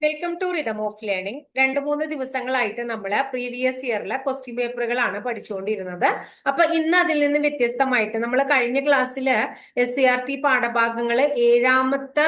Welcome to rhythm of learning. 2-3 ദിവസങ്ങളായിട്ട് നമ്മൾ previous ഇയറിലെ question പേപ്പറുകളാണ് പഠിച്ചുകൊണ്ടിരുന്നത്. അപ്പൊ ഇന്ന് അതിൽ നിന്ന് വ്യത്യസ്തമായിട്ട് നമ്മൾ കഴിഞ്ഞ ക്ലാസ്സില് SCRT പാഠഭാഗങ്ങള് ഏഴാമത്തെ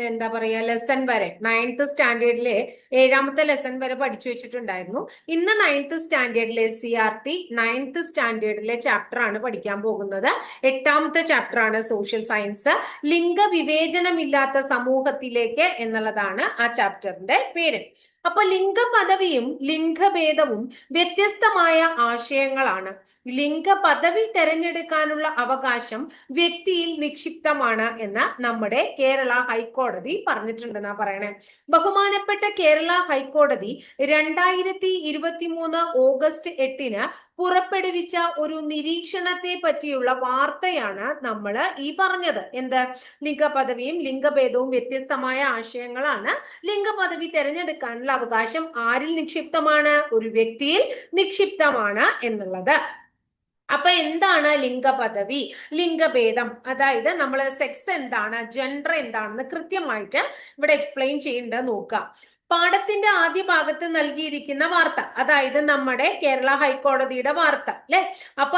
എന്താ പറയാ ലെസൺ വരെ 9th സ്റ്റാൻഡേർഡിലെ 7ാമത്തെ ലെസൺ വരെ പഠിച്ചു വെച്ചിട്ടുണ്ടായിരുന്നു. ഇന്ന് 9th സ്റ്റാൻഡേർഡിലെ SCRT 9th സ്റ്റാൻഡേർഡിലെ ചാപ്റ്റർ ആണ് പഠിക്കാൻ പോകുന്നത്. 8ാമത്തെ ചാപ്റ്റർ ആണ് സോഷ്യൽ സയൻസ്, ലിംഗവിവേചനമില്ലാത്ത സമൂഹത്തിലേക്ക് എന്നുള്ളതാണ് ആ ചാപ്റ്ററിന്റെ പേര്. അപ്പൊ ലിംഗപദവിയും ലിംഗഭേദവും വ്യത്യസ്തമായ ആശയങ്ങളാണ്. ലിംഗപദവി തെരഞ്ഞെടുക്കാനുള്ള അവകാശം വ്യക്തിയിൽ നിക്ഷിപ്തമാണ് എന്ന് നമ്മുടെ കേരള ഹൈക്കോടതി പറഞ്ഞിട്ടുണ്ടെന്നാ പറയണേ. ബഹുമാനപ്പെട്ട കേരള ഹൈക്കോടതി 2023 ഓഗസ്റ്റ് 8 പുറപ്പെടുവിച്ച ഒരു നിരീക്ഷണത്തെ പറ്റിയുള്ള വാർത്തയാണ് നമ്മൾ ഈ പറഞ്ഞത്. എന്ത്? ലിംഗപദവിയും ലിംഗഭേദവും വ്യത്യസ്തമായ ആശയങ്ങളാണ്. ലിംഗപദവി തെരഞ്ഞെടുക്കാനുള്ള അവകാശം ആരിൽ നിക്ഷിപ്തമാണ്? ഒരു വ്യക്തിയിൽ നിക്ഷിപ്തമാണ് എന്നുള്ളത്. അപ്പൊ എന്താണ് ലിംഗപദവി, ലിംഗഭേദം? അതായത് നമ്മൾ സെക്സ് എന്താണ്, ജെൻഡർ എന്താണെന്ന് കൃത്യമായിട്ട് ഇവിടെ എക്സ്പ്ലെയിൻ ചെയ്യേണ്ടത് നോക്കുക. പാഠത്തിന്റെ ആദ്യ ഭാഗത്ത് നൽകിയിരിക്കുന്ന വാർത്ത, അതായത് നമ്മുടെ കേരള ഹൈക്കോടതിയുടെ വാർത്ത അല്ലെ. അപ്പൊ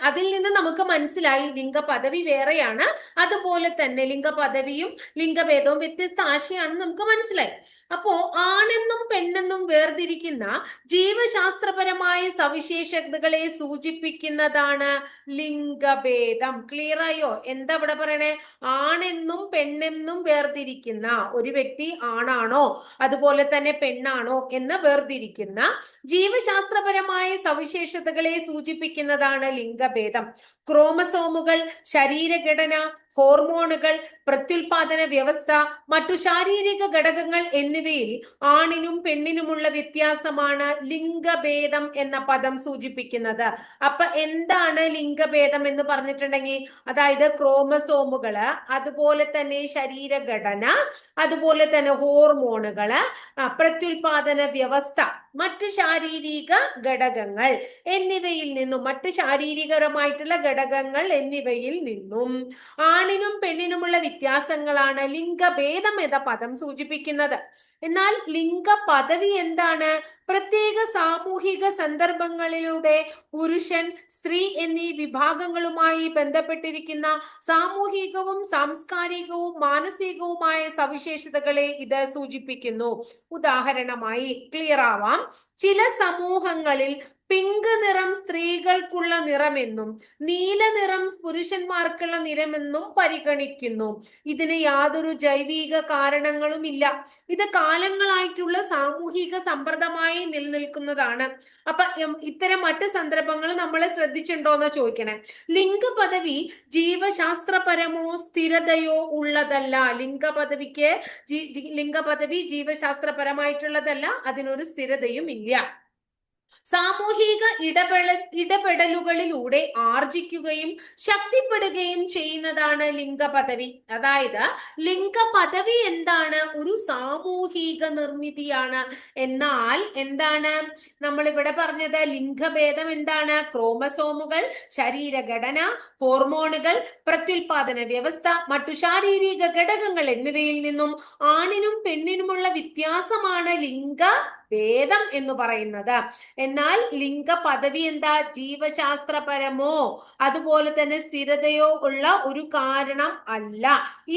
അതിൽ നിന്ന് നമുക്ക് മനസ്സിലായി ലിംഗപദവി വേറെയാണ്, അതുപോലെ തന്നെ ലിംഗപദവിയും ലിംഗഭേദവും വ്യത്യസ്ത ആശയമാണെന്ന് നമുക്ക് മനസ്സിലായി. അപ്പോ ആണെന്നും പെണ്ണെന്നും വേർതിരിക്കുന്ന ജീവശാസ്ത്രപരമായ സവിശേഷതകളെ സൂചിപ്പിക്കുന്നതാണ് ലിംഗഭേദം. ക്ലിയർ ആയോ? എന്താ ഇവിടെ പറയണേ? ആണെന്നും പെണ്ണെന്നും വേർതിരിക്കുന്ന, ഒരു വ്യക്തി ആണാണോ അതുപോലെ തന്നെ പെണ്ണാണോ എന്ന് വേർതിരിക്കുന്ന ജീവശാസ്ത്രപരമായ സവിശേഷതകളെ സൂചിപ്പിക്കുന്നതാണ് ലിംഗഭേദം. ക്രോമസോമുകൾ, ശരീരഘടന, ഹോർമോണുകൾ, പ്രത്യുൽപാദന വ്യവസ്ഥ, മറ്റു ശാരീരിക ഘടകങ്ങൾ എന്നിവയിൽ ആണിനും പെണ്ണിനുമുള്ള വ്യത്യാസമാണ് ലിംഗഭേദം എന്ന പദം സൂചിപ്പിക്കുന്നത്. അപ്പൊ എന്താണ് ലിംഗഭേദം എന്ന് പറഞ്ഞിട്ടുണ്ടെങ്കിൽ, അതായത് ക്രോമസോമുകള്, അതുപോലെ തന്നെ ശരീരഘടന, അതുപോലെ തന്നെ ഹോർമോണുകള്, പ്രത്യുൽപാദന വ്യവസ്ഥ, മറ്റു ശാരീരിക ഘടകങ്ങൾ എന്നിവയിൽ നിന്നും, മറ്റു ശാരീരികപരമായിട്ടുള്ള ഘടകങ്ങൾ എന്നിവയിൽ നിന്നും ആണിനും പെണ്ണിനുമുള്ള വ്യത്യാസങ്ങളാണ് ലിംഗഭേദം എന്ന പദം സൂചിപ്പിക്കുന്നത്. എന്നാൽ ലിംഗപദവി എന്താണ്? പ്രത്യേക സാമൂഹിക സന്ദർഭങ്ങളിലൂടെ പുരുഷൻ, സ്ത്രീ എന്നീ വിഭാഗങ്ങളുമായി ബന്ധപ്പെട്ടിരിക്കുന്ന സാമൂഹികവും സാംസ്കാരികവും മാനസികവുമായ സവിശേഷതകളെ ഇത് സൂചിപ്പിക്കുന്നു. ഉദാഹരണമായി ക്ലിയർ ആവാം, ചില സമൂഹങ്ങളിൽ പിങ്ക് നിറം സ്ത്രീകൾക്കുള്ള നിറമെന്നും നീല നിറം പുരുഷന്മാർക്കുള്ള നിറമെന്നും പരിഗണിക്കുന്നു. ഇതിന് യാതൊരു ജൈവിക കാരണങ്ങളും ഇല്ല. ഇത് കാലങ്ങളായിട്ടുള്ള സാമൂഹിക സമ്പ്രദായമായി നിലനിൽക്കുന്നതാണ്. അപ്പൊ ഇത്തരം മറ്റ് സന്ദർഭങ്ങൾ നമ്മൾ ശ്രദ്ധിച്ചിട്ടുണ്ടോന്ന് ചോദിക്കണേ. ലിംഗപദവി ജീവശാസ്ത്രപരമോ സ്ഥിരതയോ ഉള്ളതല്ല. ലിംഗപദവി ജീവശാസ്ത്രപരമായിട്ടുള്ളതല്ല, അതിനൊരു സ്ഥിരതയും ഇല്ല. സാമൂഹിക ഇടപെടലുകളിലൂടെ ആർജിക്കുകയും ശക്തിപ്പെടുകയും ചെയ്യുന്നതാണ് ലിംഗപദവി. അതായത് ലിംഗപദവി എന്താണ്? ഒരു സാമൂഹിക നിർമ്മിതിയാണ്. എന്നാൽ എന്താണ് നമ്മൾ ഇവിടെ പറഞ്ഞത്? ലിംഗഭേദം എന്താണ്? ക്രോമസോമുകൾ, ശരീരഘടന, ഹോർമോണുകൾ, പ്രത്യുൽപാദന വ്യവസ്ഥ, മറ്റു ശാരീരിക ഘടകങ്ങൾ എന്നിവയിൽ നിന്നും ആണിനും പെണ്ണിനുമുള്ള വ്യത്യാസമാണ് ലിംഗഭേദം എന്ന് പറയുന്നത്. എന്നാൽ ലിംഗപദവി എന്താ? ജീവശാസ്ത്രപരമോ അതുപോലെ തന്നെ സ്ഥിരതയോ ഉള്ള ഒരു കാരണം അല്ല.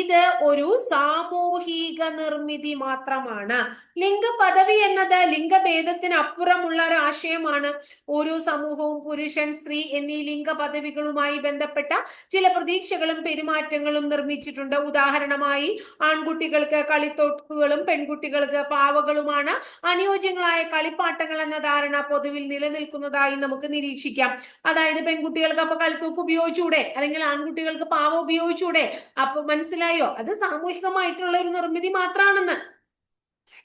ഇത് ഒരു സാമൂഹിക നിർമ്മിതി മാത്രമാണ്. ലിംഗപദവി എന്നത് ലിംഗഭേദത്തിന് അപ്പുറമുള്ള ഒരു ആശയമാണ്. ഓരോ സമൂഹവും പുരുഷൻ, സ്ത്രീ എന്നീ ലിംഗപദവികളുമായി ബന്ധപ്പെട്ട ചില പ്രതീക്ഷകളും പെരുമാറ്റങ്ങളും നിർമ്മിച്ചിട്ടുണ്ട്. ഉദാഹരണമായി ആൺകുട്ടികൾക്ക് കളിത്തോക്കുകളും പെൺകുട്ടികൾക്ക് പാവകളുമാണ് അനുയോജ്യങ്ങളായ കളിപ്പാട്ടങ്ങൾ എന്ന ധാരണ പൊതുവിൽ നിലനിൽക്കുന്നതായി നമുക്ക് നിരീക്ഷിക്കാം. അതായത് പെൺകുട്ടികൾക്ക് അപ്പൊ കളിത്തോക്ക് ഉപയോഗിച്ചൂടെ, അല്ലെങ്കിൽ ആൺകുട്ടികൾക്ക് പാവ ഉപയോഗിച്ചൂടെ? അപ്പൊ മനസ്സിലായോ? അത് സാമൂഹികമായിട്ടുള്ള ഒരു നിർമ്മിതി മാത്രമാണെന്ന്.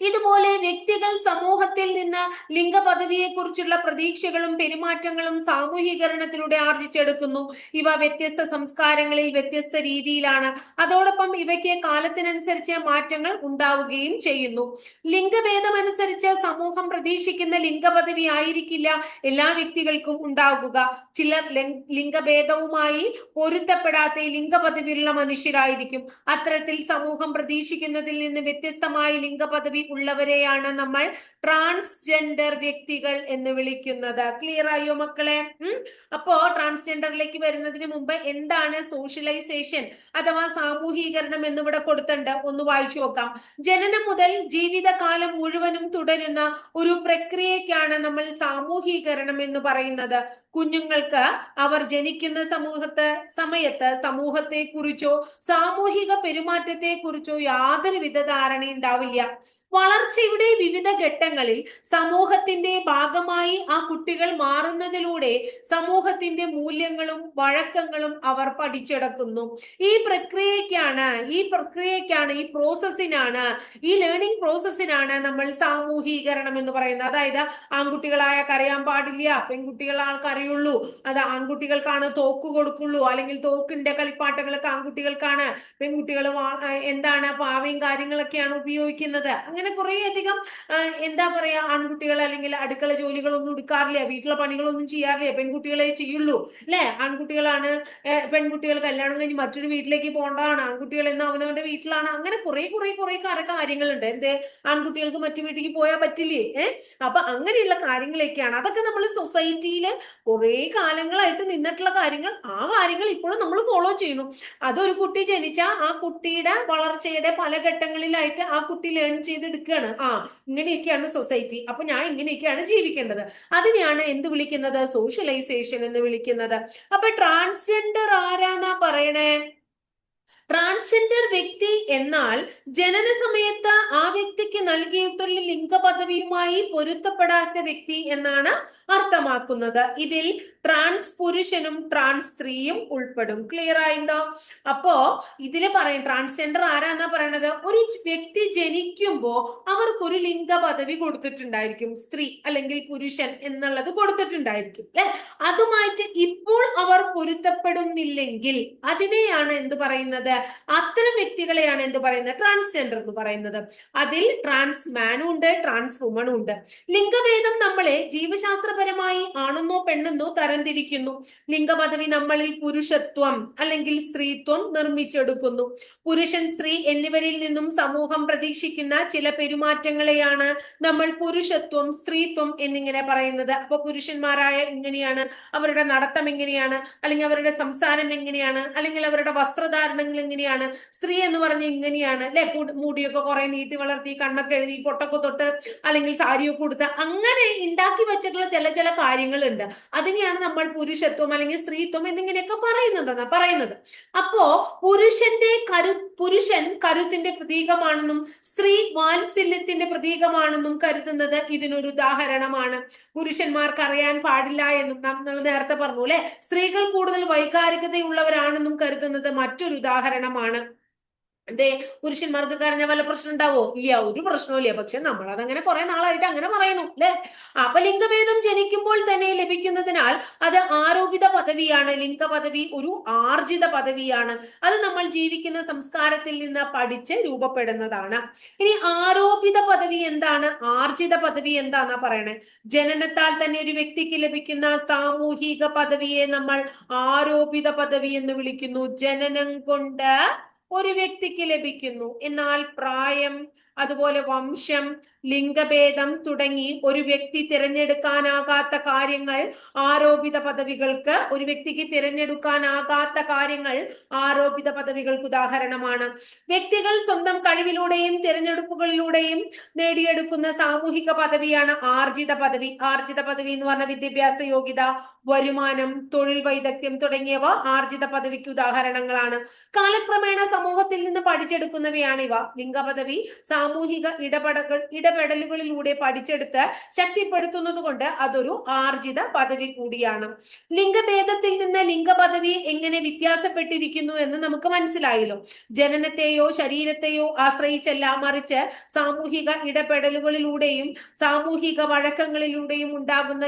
ഇതുപോലെ വ്യക്തികൾ സമൂഹത്തിൽ നിന്ന് ലിംഗപദവിയെ കുറിച്ചുള്ള പ്രതീക്ഷകളും പെരുമാറ്റങ്ങളും സാമൂഹീകരണത്തിലൂടെ ആർജിച്ചെടുക്കുന്നു. ഇവ വ്യത്യസ്ത സംസ്കാരങ്ങളിൽ വ്യത്യസ്ത രീതിയിലാണ്. അതോടൊപ്പം ഇവയ്ക്ക് കാലത്തിനനുസരിച്ച് മാറ്റങ്ങൾ ഉണ്ടാവുകയും ചെയ്യുന്നു. ലിംഗഭേദം അനുസരിച്ച് സമൂഹം പ്രതീക്ഷിക്കുന്ന ലിംഗപദവി ആയിരിക്കില്ല എല്ലാ വ്യക്തികൾക്കും ഉണ്ടാകുക. ചിലർ ലിംഗഭേദവുമായി പൊരുത്തപ്പെടാത്ത ലിംഗപദവിയുള്ള മനുഷ്യരായിരിക്കും. അത്തരത്തിൽ സമൂഹം പ്രതീക്ഷിക്കുന്നതിൽ നിന്ന് വ്യത്യസ്തമായി ലിംഗപദവി പദവി ഉള്ളവരെയാണ് നമ്മൾ ട്രാൻസ്ജെൻഡർ വ്യക്തികൾ എന്ന് വിളിക്കുന്നത്. ക്ലിയർ ആയോ മക്കളെ? അപ്പോ ട്രാൻസ്ജെൻഡറിലേക്ക് വരുന്നതിന് മുമ്പ് എന്താണ് സോഷ്യലൈസേഷൻ അഥവാ സാമൂഹീകരണം എന്നിവിടെ കൊടുത്തിട്ടുണ്ട്, ഒന്ന് വായിച്ചു നോക്കാം. ജനനം മുതൽ ജീവിതകാലം മുഴുവനും തുടരുന്ന ഒരു പ്രക്രിയക്കാണ് നമ്മൾ സാമൂഹീകരണം എന്ന് പറയുന്നത്. കുഞ്ഞുങ്ങൾക്ക് അവർ ജനിക്കുന്ന സമയത്ത് സമൂഹത്തെ കുറിച്ചോ സാമൂഹിക പെരുമാറ്റത്തെ കുറിച്ചോ യാതൊരുവിധ ധാരണയുണ്ടാവില്ല. വളർച്ചയുടെ വിവിധ ഘട്ടങ്ങളിൽ സമൂഹത്തിന്റെ ഭാഗമായി ആ കുട്ടികൾ മാറുന്നതിലൂടെ സമൂഹത്തിന്റെ മൂല്യങ്ങളും വഴക്കങ്ങളും അവർ പഠിച്ചെടുക്കുന്നു. ഈ പ്രോസസ്സിനാണ്, ഈ ലേണിംഗ് പ്രോസസ്സിനാണ് നമ്മൾ സാമൂഹീകരണം എന്ന് പറയുന്നത്. അതായത് ആൺകുട്ടികളായ കരയാൻ പാടില്ല, പെൺകുട്ടികളാണ് കരയുള്ളൂ, അത് ആൺകുട്ടികൾക്കാണ് തോക്ക് കൊടുക്കുള്ളൂ, അല്ലെങ്കിൽ തോക്കിന്റെ കളിപ്പാട്ടങ്ങളൊക്കെ ആൺകുട്ടികൾക്കാണ്, പെൺകുട്ടികൾ എന്താണ് പാവയും കാര്യങ്ങളൊക്കെയാണ് ഉപയോഗിക്കുന്നത്. അങ്ങനെ കുറെ അധികം എന്താ പറയാ, ആൺകുട്ടികൾ അല്ലെങ്കിൽ അടുക്കള ജോലികളൊന്നും എടുക്കാറില്ല, വീട്ടിലെ പണികളൊന്നും ചെയ്യാറില്ല, പെൺകുട്ടികളെ ചെയ്യുള്ളൂ അല്ലെ. ആൺകുട്ടികളാണ്, പെൺകുട്ടികൾ കല്യാണം കഴിഞ്ഞ് മറ്റൊരു വീട്ടിലേക്ക് പോകേണ്ടതാണ്, ആൺകുട്ടികൾ എന്ന് അവനവന്റെ വീട്ടിലാണ്. അങ്ങനെ കുറെ കാര്യങ്ങളുണ്ട്. എന്തേ, ആൺകുട്ടികൾക്ക് മറ്റു വീട്ടിലേക്ക് പോയാൽ പറ്റില്ലേ? അപ്പൊ അങ്ങനെയുള്ള കാര്യങ്ങളൊക്കെയാണ്. അതൊക്കെ നമ്മൾ സൊസൈറ്റിയിൽ കുറെ കാലങ്ങളായിട്ട് നിന്നിട്ടുള്ള കാര്യങ്ങൾ. ആ കാര്യങ്ങൾ ഇപ്പോഴും നമ്മൾ ഫോളോ ചെയ്യുന്നു. അതൊരു കുട്ടി ജനിച്ച ആ കുട്ടിയുടെ വളർച്ചയുടെ പല ഘട്ടങ്ങളിലായിട്ട് ആ കുട്ടി ലേൺ ചെയ്തെടുക്കുകയാണ്. ഇങ്ങനെയൊക്കെയാണ് സൊസൈറ്റി, അപ്പൊ ഞാൻ ഇങ്ങനെയൊക്കെയാണ് ജീവിക്കേണ്ടത്. അതിനെയാണ് എന്ത് വിളിക്കുന്നത്? സോഷ്യലൈസേഷൻ എന്ന് വിളിക്കുന്നത്. അപ്പൊ ട്രാൻസ്ജെൻഡർ ആരാന്നാ പറയണേ? ട്രാൻസ്ജെൻഡർ വ്യക്തി എന്നാൽ ജനന സമയത്ത് ആ വ്യക്തിക്ക് നൽകിയിട്ടുള്ള ലിംഗപദവിയുമായി പൊരുത്തപ്പെടാത്ത വ്യക്തി എന്നാണ് അർത്ഥമാക്കുന്നത്. ഇതിൽ ട്രാൻസ് പുരുഷനും ട്രാൻസ് സ്ത്രീയും ഉൾപ്പെടും. ക്ലിയർ ആയിണ്ടോ? അപ്പോ ഇതില് പറയും ട്രാൻസ്ജെൻഡർ ആരാന്നാ പറയണത്? ഒരു വ്യക്തി ജനിക്കുമ്പോ അവർക്കൊരു ലിംഗപദവി കൊടുത്തിട്ടുണ്ടായിരിക്കും, സ്ത്രീ അല്ലെങ്കിൽ പുരുഷൻ എന്നുള്ളത് കൊടുത്തിട്ടുണ്ടായിരിക്കും അല്ലെ. അതുമായിട്ട് ഇപ്പോൾ അവർ പൊരുത്തപ്പെടുന്നില്ലെങ്കിൽ അതിനെയാണ് എന്ത് പറയുന്നത്? അത്തരം വ്യക്തികളെയാണ് എന്ത് പറയുന്നത്? ട്രാൻസ്ജെൻഡർ എന്ന് പറയുന്നത്. അതിൽ ട്രാൻസ് മാനും ഉണ്ട്, ട്രാൻസ് വുമണും ഉണ്ട്. ലിംഗഭേദം നമ്മളെ ജീവശാസ്ത്രപരമായി ആണെന്നോ പെണ്ണെന്നോ തരംതിരിക്കുന്നു. ലിംഗപദവി നമ്മളിൽ പുരുഷത്വം അല്ലെങ്കിൽ സ്ത്രീത്വം നിർമ്മിച്ചെടുക്കുന്നു. പുരുഷൻ, സ്ത്രീ എന്നിവരിൽ നിന്നും സമൂഹം പ്രതീക്ഷിക്കുന്ന ചില പെരുമാറ്റങ്ങളെയാണ് നമ്മൾ പുരുഷത്വം, സ്ത്രീത്വം എന്നിങ്ങനെ പറയുന്നത്. അപ്പൊ പുരുഷന്മാരായ ഇങ്ങനെയാണ്, അവരുടെ നടത്തം എങ്ങനെയാണ്, അല്ലെങ്കിൽ അവരുടെ സംസാരം എങ്ങനെയാണ്, അല്ലെങ്കിൽ അവരുടെ വസ്ത്രധാരണങ്ങൾ എങ്ങനെയാണ്. സ്ത്രീ എന്ന് പറഞ്ഞ ഇങ്ങനെയാണ് അല്ലെ, മുടിയൊക്കെ കുറെ നീട്ടി വളർത്തി, കണ്ണൊക്കെ എഴുതി, പൊട്ടൊക്കെ തൊട്ട്, അല്ലെങ്കിൽ സാരിയൊക്കെ കൊടുത്ത്, അങ്ങനെ ഉണ്ടാക്കി വെച്ചിട്ടുള്ള ചില കാര്യങ്ങളുണ്ട്. അതിനെയാണ് നമ്മൾ പുരുഷത്വം അല്ലെങ്കിൽ സ്ത്രീത്വം എന്നിങ്ങനെയൊക്കെ പറയുന്നത്. അപ്പോ പുരുഷൻ കരുത്തിന്റെ പ്രതീകമാണെന്നും സ്ത്രീ വാത്സല്യത്തിന്റെ പ്രതീകമാണെന്നും കരുതുന്നത് ഇതിനൊരു ഉദാഹരണമാണ്. പുരുഷന്മാർക്ക് അറിയാൻ പാടില്ല എന്നും നമ്മൾ നേരത്തെ പറഞ്ഞു അല്ലെ. സ്ത്രീകൾ കൂടുതൽ വൈകാരികതയുള്ളവരാണെന്നും കരുതുന്നത് മറ്റൊരു ഉദാഹരണമാണ്. എന്തേ, പുരുഷന്മാർക്ക് കരഞ്ഞ വല്ല പ്രശ്നം ഉണ്ടാവോ? ഇല്ല, ഒരു പ്രശ്നവും ഇല്ല. പക്ഷെ നമ്മൾ അതങ്ങനെ കുറെ നാളായിട്ട് അങ്ങനെ പറയുന്നു അല്ലെ. അപ്പൊ ലിംഗഭേദം ജനിക്കുമ്പോൾ തന്നെ ലഭിക്കുന്നതിനാൽ അത് ആരോപിത പദവിയാണ്. ലിംഗപദവി ഒരു ആർജിത പദവിയാണ്. അത് നമ്മൾ ജീവിക്കുന്ന സംസ്കാരത്തിൽ നിന്ന് പഠിച്ച് രൂപപ്പെടുന്നതാണ്. ഇനി ആരോപിത പദവി എന്താണ്, ആർജിത പദവി എന്താന്നാ പറയണേ? ജനനത്താൽ തന്നെ ഒരു വ്യക്തിക്ക് ലഭിക്കുന്ന സാമൂഹിക പദവിയെ നമ്മൾ ആരോപിത പദവി എന്ന് വിളിക്കുന്നു. ജനനം കൊണ്ട് ഒരു വ്യക്തിക്ക് ലഭിക്കുന്നു. എന്നാൽ പ്രായം, അതുപോലെ വംശം, ലിംഗഭേദം തുടങ്ങി ഒരു വ്യക്തി തിരഞ്ഞെടുക്കാനാകാത്ത കാര്യങ്ങൾ ആരോപിത പദവികൾക്ക്, ഒരു വ്യക്തിക്ക് തിരഞ്ഞെടുക്കാനാകാത്ത കാര്യങ്ങൾ ആരോപിത പദവികൾക്ക് ഉദാഹരണമാണ്. വ്യക്തികൾ സ്വന്തം കഴിവിലൂടെയും തിരഞ്ഞെടുപ്പുകളിലൂടെയും നേടിയെടുക്കുന്ന സാമൂഹിക പദവിയാണ് ആർജിത പദവി. ആർജിത പദവി എന്ന് പറഞ്ഞ വിദ്യാഭ്യാസ യോഗ്യത, വരുമാനം, തൊഴിൽ വൈദഗ്ധ്യം തുടങ്ങിയവ ആർജിത പദവിക്ക് ഉദാഹരണങ്ങളാണ്. കാലക്രമേണ സമൂഹത്തിൽ നിന്ന് പഠിച്ചെടുക്കുന്നവയാണ് ഇവ. ലിംഗപദവി സാമൂഹിക ഇടപെടലുകളിലൂടെ പഠിച്ചെടുത്ത് ശക്തിപ്പെടുത്തുന്നത് കൊണ്ട് അതൊരു ആർജിത പദവി കൂടിയാണ്. ലിംഗഭേദത്തിൽ നിന്ന് ലിംഗപദവി എങ്ങനെ വ്യത്യാസപ്പെട്ടിരിക്കുന്നു എന്ന് നമുക്ക് മനസ്സിലായല്ലോ. ജനനത്തെയോ ശരീരത്തെയോ ആശ്രയിച്ചല്ല, മറിച്ച് സാമൂഹിക ഇടപെടലുകളിലൂടെയും സാമൂഹിക വഴക്കങ്ങളിലൂടെയും ഉണ്ടാകുന്ന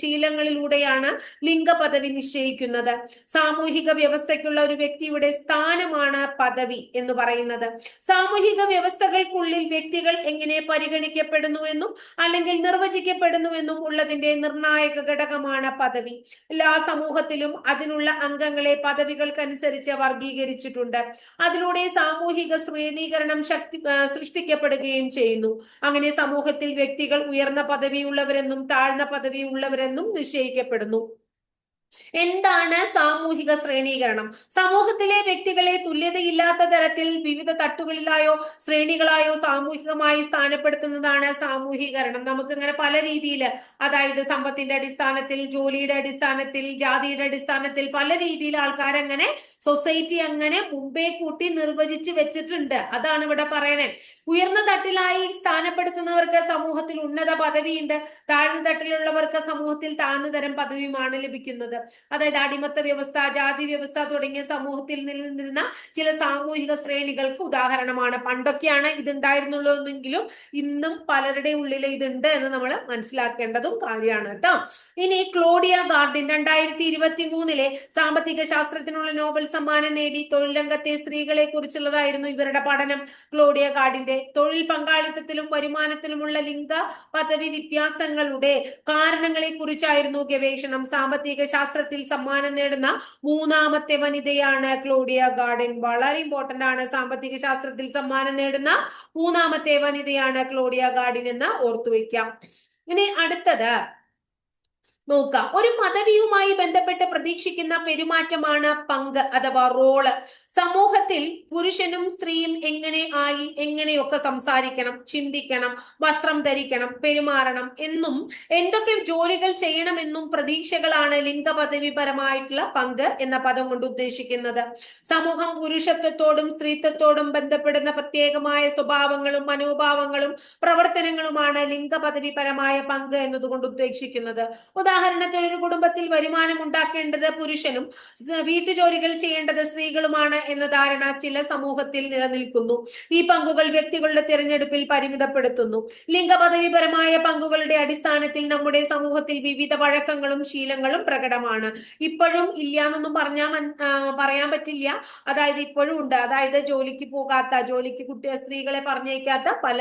ശീലങ്ങളിലൂടെയാണ് ലിംഗപദവി നിശ്ചയിക്കുന്നത്. സാമൂഹിക വ്യവസ്ഥയ്ക്കുള്ള ഒരു വ്യക്തിയുടെ സ്ഥാനം സ്ഥാനമാണ് പദവി എന്ന് പറയുന്നത്. സാമൂഹിക വ്യവസ്ഥകൾക്കുള്ളിൽ വ്യക്തികൾ എങ്ങനെ പരിഗണിക്കപ്പെടുന്നുവെന്നും അല്ലെങ്കിൽ നിർവചിക്കപ്പെടുന്നുവെന്നും ഉള്ളതിന്റെ നിർണായക ഘടകമാണ് പദവി. എല്ലാ സമൂഹത്തിലും അതിനുള്ള അംഗങ്ങളെ പദവികൾക്കനുസരിച്ച് വർഗീകരിച്ചിട്ടുണ്ട്. അതിലൂടെ സാമൂഹിക ശ്രേണീകരണം സൃഷ്ടിക്കപ്പെടുകയും ചെയ്യുന്നു. അങ്ങനെ സമൂഹത്തിൽ വ്യക്തികൾ ഉയർന്ന പദവിയുള്ളവരെന്നും താഴ്ന്ന പദവിയുള്ളവരെന്നും നിശ്ചയിക്കപ്പെടുന്നു. എന്താണ് സാമൂഹിക ശ്രേണീകരണം? സമൂഹത്തിലെ വ്യക്തികളെ തുല്യതയില്ലാത്ത തരത്തിൽ വിവിധ തട്ടുകളിലായോ ശ്രേണികളായോ സാമൂഹികമായി സ്ഥാനപ്പെടുത്തുന്നതാണ് സാമൂഹീകരണം. നമുക്കിങ്ങനെ പല രീതിയിൽ, അതായത് സമ്പത്തിന്റെ അടിസ്ഥാനത്തിൽ, ജോലിയുടെ അടിസ്ഥാനത്തിൽ, ജാതിയുടെ അടിസ്ഥാനത്തിൽ പല രീതിയിൽ ആൾക്കാരങ്ങനെ സൊസൈറ്റി അങ്ങനെ മുമ്പേ കൂട്ടി നിർവചിച്ച് വെച്ചിട്ടുണ്ട്. അതാണ് ഇവിടെ പറയണേ. ഉയർന്ന തട്ടിലായി സ്ഥാനപ്പെടുത്തുന്നവർക്ക് സമൂഹത്തിൽ ഉന്നത പദവിയുണ്ട്, താഴ്ന്ന തട്ടിലുള്ളവർക്ക് സമൂഹത്തിൽ താഴ്ന്ന തരം പദവിയുമാണ് ലഭിക്കുന്നത്. അതായത് അടിമത്ത വ്യവസ്ഥ, ജാതി വ്യവസ്ഥ തുടങ്ങിയ സമൂഹത്തിൽ നിലനിന്നിരുന്ന ചില സാമൂഹിക ശ്രേണികൾക്ക് ഉദാഹരണമാണ്. പണ്ടൊക്കെയാണ് ഇതുണ്ടായിരുന്നുള്ളൂ എന്നെങ്കിലും ഇന്നും പലരുടെ ഉള്ളിൽ ഇതുണ്ട് എന്ന് നമ്മൾ മനസ്സിലാക്കേണ്ടതും കാര്യമാണ് കേട്ടോ. ഇനി ക്ലോഡിയ ഗാർഡിൻ 2023 സാമ്പത്തിക ശാസ്ത്രത്തിനുള്ള നോബൽ സമ്മാനം നേടി. തൊഴിൽ രംഗത്തെ സ്ത്രീകളെ കുറിച്ചുള്ളതായിരുന്നു ഇവരുടെ പഠനം. ക്ലോഡിയ ഗാർഡിന്റെ തൊഴിൽ പങ്കാളിത്തത്തിലും വരുമാനത്തിലുമുള്ള ലിംഗ പദവി വ്യത്യാസങ്ങളുടെ കാരണങ്ങളെ കുറിച്ചായിരുന്നു ഗവേഷണം. സാമ്പത്തിക ശാസ്ത്രത്തിൽ സമ്മാനം നേടുന്ന മൂന്നാമത്തെ വനിതയാണ് ക്ലോഡിയ ഗാർഡിൻ. വളരെ ഇമ്പോർട്ടന്റ് ആണ്. സാമ്പത്തിക ശാസ്ത്രത്തിൽ സമ്മാനം നേടുന്ന മൂന്നാമത്തെ വനിതയാണ് ക്ലോഡിയ ഗാർഡിൻ എന്ന് ഓർത്തുവെക്കാം. ഇനി അടുത്തത് നോക്കാം. ഒരു പദവിയുമായി ബന്ധപ്പെട്ട് പ്രതീക്ഷിക്കുന്ന പെരുമാറ്റമാണ് പങ്ക് അഥവാ റോള്. സമൂഹത്തിൽ പുരുഷനും സ്ത്രീയും എങ്ങനെയൊക്കെ സംസാരിക്കണം, ചിന്തിക്കണം, വസ്ത്രം ധരിക്കണം, പെരുമാറണം എന്നും എന്തൊക്കെ ജോലികൾ ചെയ്യണമെന്നും പ്രതീക്ഷകളാണ് ലിംഗപദവിപരമായിട്ടുള്ള പങ്ക് എന്ന പദം കൊണ്ട് ഉദ്ദേശിക്കുന്നത്. സമൂഹം പുരുഷത്വത്തോടും സ്ത്രീത്വത്തോടും ബന്ധപ്പെടുന്ന പ്രത്യേകമായ സ്വഭാവങ്ങളും മനോഭാവങ്ങളും പ്രവർത്തനങ്ങളുമാണ് ലിംഗപദവിപരമായ പങ്ക് എന്നതുകൊണ്ട് ഉദ്ദേശിക്കുന്നത്. ഉദാഹരണത്തിന്, ഒരു കുടുംബത്തിൽ വരുമാനം ഉണ്ടാക്കേണ്ടത് പുരുഷനും വീട്ടുജോലികൾ ചെയ്യേണ്ടത് സ്ത്രീകളുമാണ് എന്ന ധാരണ ചില സമൂഹത്തിൽ നിലനിൽക്കുന്നു. ഈ പങ്കുകൾ വ്യക്തികളുടെ തിരഞ്ഞെടുപ്പിൽ പരിമിതപ്പെടുത്തുന്നു. ലിംഗപദവിപരമായ പങ്കുകളുടെ അടിസ്ഥാനത്തിൽ നമ്മുടെ സമൂഹത്തിൽ വിവിധ വഴക്കങ്ങളും ശീലങ്ങളും പ്രകടമാണ്. ഇപ്പോഴും ഇല്ല എന്നൊന്നും പറയാൻ പറ്റില്ല. അതായത് ഇപ്പോഴും ഉണ്ട്. അതായത് ജോലിക്ക് പോകാത്ത, ജോലിക്ക് സ്ത്രീകളെ പറഞ്ഞേക്കാത്ത പല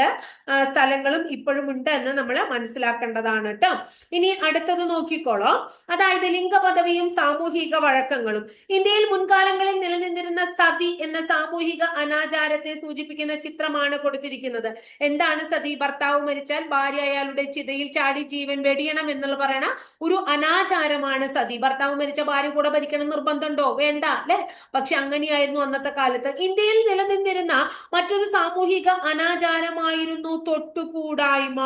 സ്ഥലങ്ങളും ഇപ്പോഴും ഉണ്ട് എന്ന് നമ്മൾ മനസ്സിലാക്കേണ്ടതാണ് കേട്ടോ. ഇനി അടുത്തത് നോക്കിക്കോളോ. അതായത് ലിംഗപദവിയും സാമൂഹിക വഴക്കങ്ങളും. ഇന്ത്യയിൽ മുൻകാലങ്ങളിൽ നിലനിന്നിരുന്ന സതി എന്ന സാമൂഹിക അനാചാരത്തെ സൂചിപ്പിക്കുന്ന ചിത്രമാണ് കൊടുത്തിരിക്കുന്നത്. എന്താണ് സതി? ഭർത്താവ് മരിച്ചാൽ ഭാര്യ അയാളുടെ ചിതയിൽ ചാടി ജീവൻ വെടിയണം എന്നുള്ള പറയണ ഒരു അനാചാരമാണ് സതി. ഭർത്താവ് മരിച്ച ഭാര്യ കൂടെ ഭരിക്കണം നിർബന്ധമുണ്ടോ? വേണ്ട അല്ലെ? പക്ഷെ അങ്ങനെയായിരുന്നു അന്നത്തെ കാലത്ത്. ഇന്ത്യയിൽ നിലനിന്നിരുന്ന മറ്റൊരു സാമൂഹിക അനാചാരമായിരുന്നു തൊട്ടുകൂടായ്മ.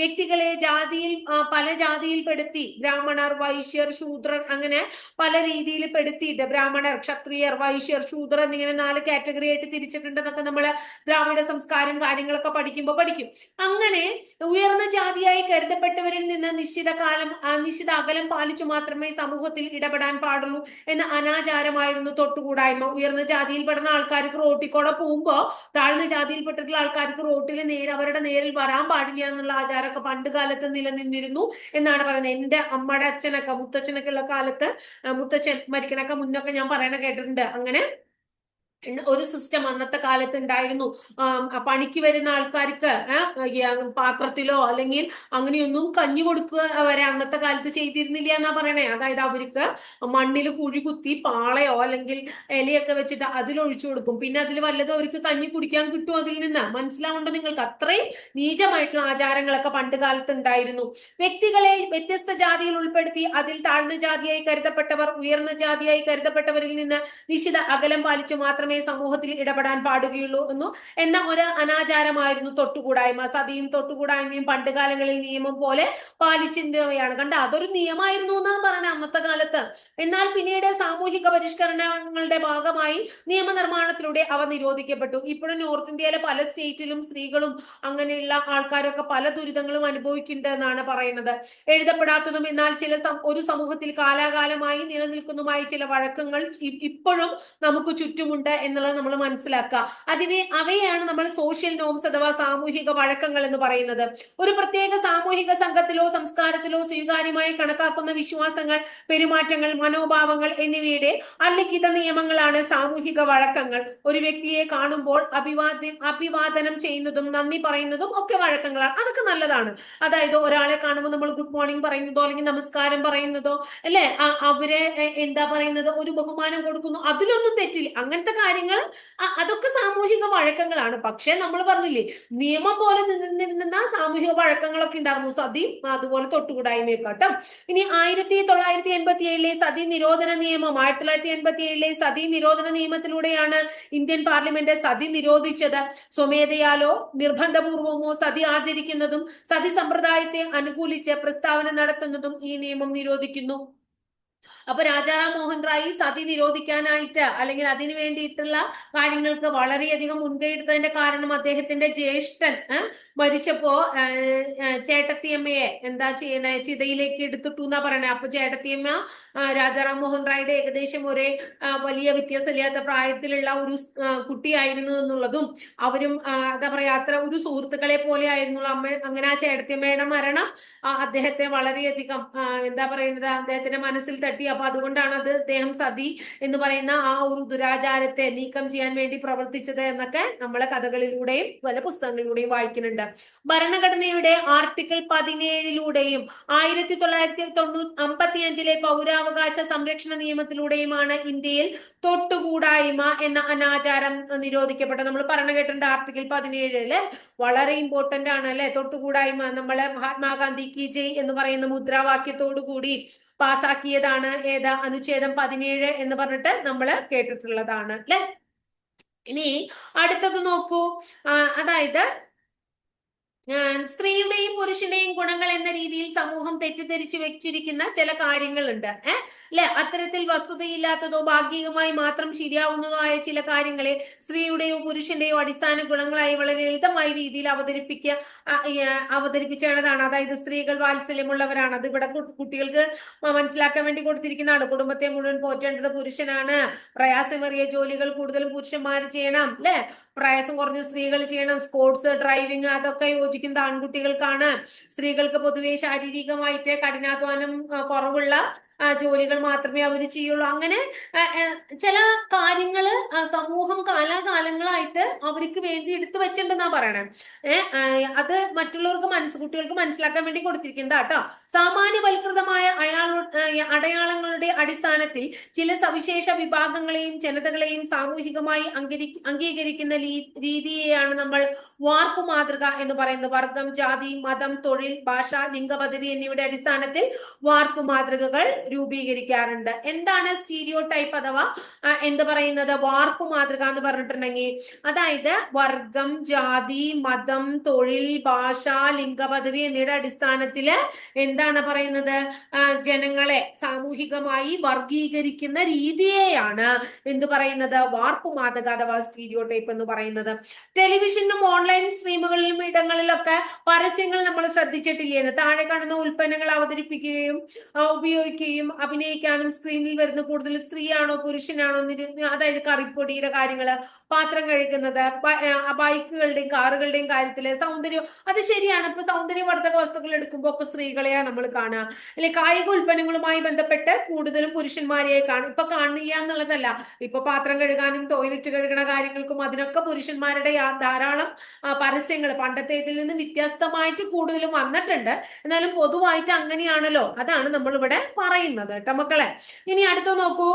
വ്യക്തികളെ പല ജാതിയിൽ പെടുത്തി, ബ്രാഹ്മണർ, വൈശ്യർ, ശൂദ്രർ, അങ്ങനെ പല രീതിയിൽ പെടുത്തിയിട്ട് ബ്രാഹ്മണർ, ക്ഷത്രിയർ, വൈശ്യർ, ശൂദ്രർ എന്നിങ്ങനെ 4 കാറ്റഗറി ആയിട്ട് തിരിച്ചിട്ടുണ്ടെന്നൊക്കെ നമ്മള് ദ്രാവിഡ സംസ്കാരം കാര്യങ്ങളൊക്കെ പഠിക്കുമ്പോൾ പഠിക്കും. അങ്ങനെ ഉയർന്ന ജാതിയായി കരുതപ്പെട്ടവരിൽ നിന്ന് നിശ്ചിത അകലം പാലിച്ചു മാത്രമേ സമൂഹത്തിൽ ഇടപെടാൻ പാടുള്ളൂ എന്ന അനാചാരമായിരുന്നു തൊട്ടുകൂടായ്മ. ഉയർന്ന ജാതിയിൽപ്പെടുന്ന ആൾക്കാർക്ക് റോട്ടിക്കൂടെ പോകുമ്പോ താഴ്ന്ന ജാതിയിൽപ്പെട്ടിട്ടുള്ള ആൾക്കാർക്ക് റോട്ടിൽ അവരുടെ നേരിൽ വരാൻ പാടില്ല എന്നുള്ള ആചാരമൊക്കെ പണ്ട് കാലത്ത് നിലനിന്നിരുന്നു എന്നാണ് പറയുന്നത്. എന്റെ അമ്മയുടെ അച്ഛനൊക്കെ, മുത്തച്ഛനൊക്കെ ഉള്ള കാലത്ത്, മുത്തച്ഛൻ മരിക്കണൊക്കെ മുന്നൊക്കെ ഞാൻ പറയണ കേട്ടിട്ടുണ്ട്. അങ്ങനെ ഒരു സിസ്റ്റം അന്നത്തെ കാലത്ത് ഉണ്ടായിരുന്നു. പണിക്ക് വരുന്ന ആൾക്കാർക്ക് പാത്രത്തിലോ അല്ലെങ്കിൽ അങ്ങനെയൊന്നും കഞ്ഞി കൊടുക്കുക വരെ അന്നത്തെ കാലത്ത് ചെയ്തിരുന്നില്ല എന്നാ പറയണേ. അതായത് അവർക്ക് മണ്ണിൽ കുഴി കുത്തി പാളയോ അല്ലെങ്കിൽ ഇലയൊക്കെ വെച്ചിട്ട് അതിലൊഴിച്ചു കൊടുക്കും. പിന്നെ അതിൽ വല്ലതും അവർക്ക് കഞ്ഞി കുടിക്കാൻ കിട്ടും അതിൽ നിന്ന്. മനസ്സിലാവുന്നുണ്ടോ നിങ്ങൾക്ക്? അത്രയും നീചമായിട്ടുള്ള ആചാരങ്ങളൊക്കെ പണ്ട് കാലത്ത് ഉണ്ടായിരുന്നു. വ്യക്തികളെ വ്യത്യസ്ത ജാതിയിൽ ഉൾപ്പെടുത്തി അതിൽ താഴ്ന്ന ജാതിയായി കരുതപ്പെട്ടവർ ഉയർന്ന ജാതിയായി കരുതപ്പെട്ടവരിൽ നിന്ന് നിശ്ചിത അകലം പാലിച്ചു മാത്രമേ സമൂഹത്തിൽ ഇടപെടാൻ പാടുകയുള്ളൂ എന്ന ഒരു അനാചാരമായിരുന്നു തൊട്ടുകൂടായ്മ. സതിയും തൊട്ടുകൂടായ്മയും പണ്ടുകാലങ്ങളിൽ നിയമം പോലെ പാലിച്ചിരുന്നവയാണ്. കണ്ട, അതൊരു നിയമമായിരുന്നു എന്നാണ് പറയുന്നത് അന്നത്തെ കാലത്ത്. എന്നാൽ പിന്നീട് സാമൂഹിക പരിഷ്കരണങ്ങളുടെ ഭാഗമായി നിയമനിർമ്മാണത്തിലൂടെ അവ നിരോധിക്കപ്പെട്ടു. ഇപ്പോഴും നോർത്ത് ഇന്ത്യയിലെ പല സ്റ്റേറ്റിലും സ്ത്രീകളും അങ്ങനെയുള്ള ആൾക്കാരൊക്കെ പല ദുരിതങ്ങളും അനുഭവിക്കുന്നുണ്ട് എന്നാണ് പറയുന്നത്. എഴുതപ്പെടാത്തതും എന്നാൽ ഒരു സമൂഹത്തിൽ കാലാകാലമായി നിലനിൽക്കുന്നതുമായ ചില വഴക്കങ്ങൾ ഇപ്പോഴും നമുക്ക് ചുറ്റുമുണ്ട് എന്നുള്ളത് നമ്മൾ മനസ്സിലാക്കുക. അവയാണ് നമ്മൾ സോഷ്യൽ നോംസ് അഥവാ സാമൂഹിക വഴക്കങ്ങൾ എന്ന് പറയുന്നത്. ഒരു പ്രത്യേക സാമൂഹിക സംഘത്തിലോ സംസ്കാരത്തിലോ സ്വീകാര്യമായി കണക്കാക്കുന്ന വിശ്വാസങ്ങൾ, പെരുമാറ്റങ്ങൾ, മനോഭാവങ്ങൾ എന്നിവയുടെ അലിഖിത നിയമങ്ങളാണ് സാമൂഹിക വഴക്കങ്ങൾ. ഒരു വ്യക്തിയെ കാണുമ്പോൾ അഭിവാദനം ചെയ്യുന്നതും നന്ദി പറയുന്നതും ഒക്കെ വഴക്കങ്ങളാണ്. അതൊക്കെ നല്ലതാണ്. അതായത് ഒരാളെ കാണുമ്പോൾ നമ്മൾ ഗുഡ് മോർണിംഗ് പറയുന്നതോ അല്ലെങ്കിൽ നമസ്കാരം പറയുന്നതോ അല്ലെ, അവരെ എന്താ പറയുന്നത്, ഒരു ബഹുമാനം കൊടുക്കുന്നു, അതിലൊന്നും തെറ്റില്ല. അങ്ങനത്തെ കാര്യങ്ങൾ അതൊക്കെ സാമൂഹിക വഴക്കങ്ങളാണ്. പക്ഷെ നമ്മൾ പറഞ്ഞില്ലേ, നിയമം പോലെ നിന്നിരുന്ന സാമൂഹിക വഴക്കങ്ങളൊക്കെ ഉണ്ടായിരുന്നു. സതിയും അതുപോലെ തൊട്ടുകൂടായ്മയൊക്കെ കേട്ടോ. ഇനി 1987 സതി നിരോധന നിയമം, 1987 സതി നിരോധന നിയമത്തിലൂടെയാണ് ഇന്ത്യൻ പാർലമെന്റ് സതി നിരോധിച്ചത്. സ്വമേധയാലോ നിർബന്ധപൂർവമോ സതി ആചരിക്കുന്നതും സതി സമ്പ്രദായത്തെ അനുകൂലിച്ച് പ്രസ്താവന നടത്തുന്നതും ഈ നിയമം നിരോധിക്കുന്നു. അപ്പൊ രാജാറാം മോഹൻ റായ് സതി നിരോധിക്കാനായിട്ട് അല്ലെങ്കിൽ അതിനു വേണ്ടിയിട്ടുള്ള കാര്യങ്ങൾക്ക് വളരെയധികം മുൻകൈ എടുത്തതിന്റെ കാരണം അദ്ദേഹത്തിന്റെ ജ്യേഷ്ഠൻ മരിച്ചപ്പോ ചേട്ടത്തിയമ്മയെ എന്താ ചെയ്യണേ, ചിതയിലേക്ക് എടുത്തിട്ടു എന്നാ പറയണേ. അപ്പൊ ചേട്ടത്തിയമ്മ രാജാറാം മോഹൻ റായിയുടെ ഏകദേശം ഒരേ വലിയ വ്യത്യാസമില്ലാത്ത പ്രായത്തിലുള്ള ഒരു കുട്ടിയായിരുന്നു എന്നുള്ളതും അവരും എന്താ പറയാ അത്ര ഒരു സുഹൃത്തുക്കളെ പോലെ ആയിരുന്നു അമ്മ. അങ്ങനെ ആ ചേട്ടത്തിയമ്മയുടെ മരണം അദ്ദേഹത്തെ വളരെയധികം എന്താ പറയുന്നത്, അദ്ദേഹത്തിന്റെ മനസ്സിൽ തട്ടി. അപ്പൊ അതുകൊണ്ടാണ് അദ്ദേഹം സതി എന്ന് പറയുന്ന ആ ഒരു ദുരാചാരത്തെ നീക്കം ചെയ്യാൻ വേണ്ടി പ്രവർത്തിച്ചത് എന്നൊക്കെ നമ്മളെ കഥകളിലൂടെയും പല പുസ്തകങ്ങളിലൂടെയും വായിക്കുന്നുണ്ട്. ഭരണഘടനയുടെ ആർട്ടിക്കിൾ 17 1955 പൗരാവകാശ സംരക്ഷണ നിയമത്തിലൂടെയുമാണ് ഇന്ത്യയിൽ തൊട്ടുകൂടായ്മ എന്ന അനാചാരം നിരോധിക്കപ്പെട്ടത്. നമ്മൾ പറഞ്ഞു കേട്ടിട്ടുണ്ട് ആർട്ടിക്കിൾ 17 വളരെ ഇമ്പോർട്ടന്റ് ആണ് അല്ലെ. തൊട്ടുകൂടായ്മ നമ്മളെ മഹാത്മാഗാന്ധി കി ജയ് എന്ന് പറയുന്ന മുദ്രാവാക്യത്തോടു കൂടി പാസാക്കിയതാണ്. ഏതാ? അനുച്ഛേദം 17 എന്ന് പറഞ്ഞിട്ട് നമ്മൾ കേട്ടിട്ടുള്ളതാണ് അല്ലെ. ഇനി അടുത്തത് നോക്കൂ. അതായത് സ്ത്രീയുടെയും പുരുഷന്റെയും ഗുണങ്ങൾ എന്ന രീതിയിൽ സമൂഹം തെറ്റിദ്ധരിച്ചു വെച്ചിരിക്കുന്ന ചില കാര്യങ്ങളുണ്ട് അല്ലെ. അത്തരത്തിൽ വസ്തുതയില്ലാത്തതോ ഭാഗികമായി മാത്രം ശരിയാവുന്നതോ ആയ ചില കാര്യങ്ങളെ സ്ത്രീയുടെയോ പുരുഷന്റെയോ അടിസ്ഥാന ഗുണങ്ങളായി വളരെ ലളിതമായ രീതിയിൽ അവതരിപ്പിച്ചതാണ്. അതായത് സ്ത്രീകൾ വാത്സല്യമുള്ളവരാണ്. അത് ഇവിടെ കുട്ടികൾക്ക് മനസ്സിലാക്കാൻ വേണ്ടി കൊടുത്തിരിക്കുന്നതാണ്. കുടുംബത്തെ മുഴുവൻ പോറ്റേണ്ടത് പുരുഷനാണ്. പ്രയാസമേറിയ ജോലികൾ കൂടുതലും പുരുഷന്മാർ ചെയ്യണം അല്ലെ, പ്രയാസം കുറഞ്ഞ സ്ത്രീകൾ ചെയ്യണം. സ്പോർട്സ്, ഡ്രൈവിംഗ് അതൊക്കെ യോജിക്കുന്നത് ആൺകുട്ടികൾക്കാണ്. സ്ത്രീകൾക്ക് പൊതുവെ ശാരീരികമായിട്ട് കഠിനാധ്വാനം കുറവുള്ള ജോലികൾ മാത്രമേ അവർ ചെയ്യുള്ളൂ. അങ്ങനെ ചില കാര്യങ്ങള് സമൂഹം കാലാകാലങ്ങളായിട്ട് അവർക്ക് വേണ്ടി എടുത്തു വെച്ചിട്ടുണ്ടെന്നാ പറയണേ. അത് മറ്റുള്ളവർക്ക് കുട്ടികൾക്ക് മനസ്സിലാക്കാൻ വേണ്ടി കൊടുത്തിരിക്കുന്നത് കേട്ടോ. സാമാന്യവൽകൃതമായ അടയാളങ്ങളുടെ അടിസ്ഥാനത്തിൽ ചില സവിശേഷ വിഭാഗങ്ങളെയും ജനതകളെയും സാമൂഹികമായി അംഗീകരിക്കുന്ന രീതിയെയാണ് നമ്മൾ വാർപ്പ് മാതൃക എന്ന് പറയുന്നത്. വർഗം, ജാതി, മതം, തൊഴിൽ, ഭാഷ, ലിംഗപദവി എന്നിവയുടെ അടിസ്ഥാനത്തിൽ വാർപ്പ് മാതൃകകൾ രൂപീകരിക്കാറുണ്ട്. എന്താണ് സ്റ്റീരിയോ ടൈപ്പ് അഥവാ എന്ത് പറയുന്നത്, വാർപ്പ് മാതൃക എന്ന് പറഞ്ഞിട്ടുണ്ടെങ്കിൽ അതായത് വർഗം, ജാതി, മതം, തൊഴിൽ, ഭാഷ, ലിംഗപദവി എന്നിവയുടെ അടിസ്ഥാനത്തില് എന്താണ് പറയുന്നത്, ജനങ്ങളെ സാമൂഹികമായി വർഗീകരിക്കുന്ന രീതിയെയാണ് എന്ത് പറയുന്നത്, വാർപ്പ് മാതൃക അഥവാ സ്റ്റീരിയോ ടൈപ്പ് എന്ന് പറയുന്നത്. ടെലിവിഷനും ഓൺലൈൻ സ്ട്രീമുകളിലും ഇടങ്ങളിലൊക്കെ പരസ്യങ്ങൾ നമ്മൾ ശ്രദ്ധിച്ചിട്ടില്ലേന്ന്. താഴെ കാണുന്ന ഉൽപ്പന്നങ്ങൾ അവതരിപ്പിക്കുകയും ഉപയോഗിക്കുകയും അഭിനയിക്കാനും സ്ക്രീനിൽ വരുന്ന കൂടുതൽ സ്ത്രീയാണോ പുരുഷനാണോ, അതായത് കറിപ്പൊടിയുടെ കാര്യങ്ങള്, പാത്രം കഴുകുന്നത്, ബൈക്കുകളുടെയും കാറുകളുടെയും കാര്യത്തില് സൗന്ദര്യം, അത് ശരിയാണ്. ഇപ്പൊ സൗന്ദര്യവർദ്ധക വസ്തുക്കൾ എടുക്കുമ്പോൾ ഒക്കെ സ്ത്രീകളെയാണ് നമ്മൾ കാണുക അല്ലെ. കായിക ഉൽപ്പന്നങ്ങളുമായി ബന്ധപ്പെട്ട് കൂടുതലും പുരുഷന്മാരെയായി ഇപ്പൊ കാണില്ല എന്നുള്ളതല്ല. ഇപ്പൊ പാത്രം കഴുകാനും ടോയ്ലറ്റ് കഴുകണ കാര്യങ്ങൾക്കും അതിനൊക്കെ പുരുഷന്മാരുടെ ധാരാളം പരസ്യങ്ങൾ പണ്ടത്തെ ഇതിൽ നിന്ന് വ്യത്യസ്തമായിട്ട് കൂടുതലും വന്നിട്ടുണ്ട്. എന്നാലും പൊതുവായിട്ട് അങ്ങനെയാണല്ലോ. അതാണ് നമ്മൾ ഇവിടെ പറയുന്നത് കേട്ടോ മക്കളെ. ഇനി അടുത്ത നോക്കൂ.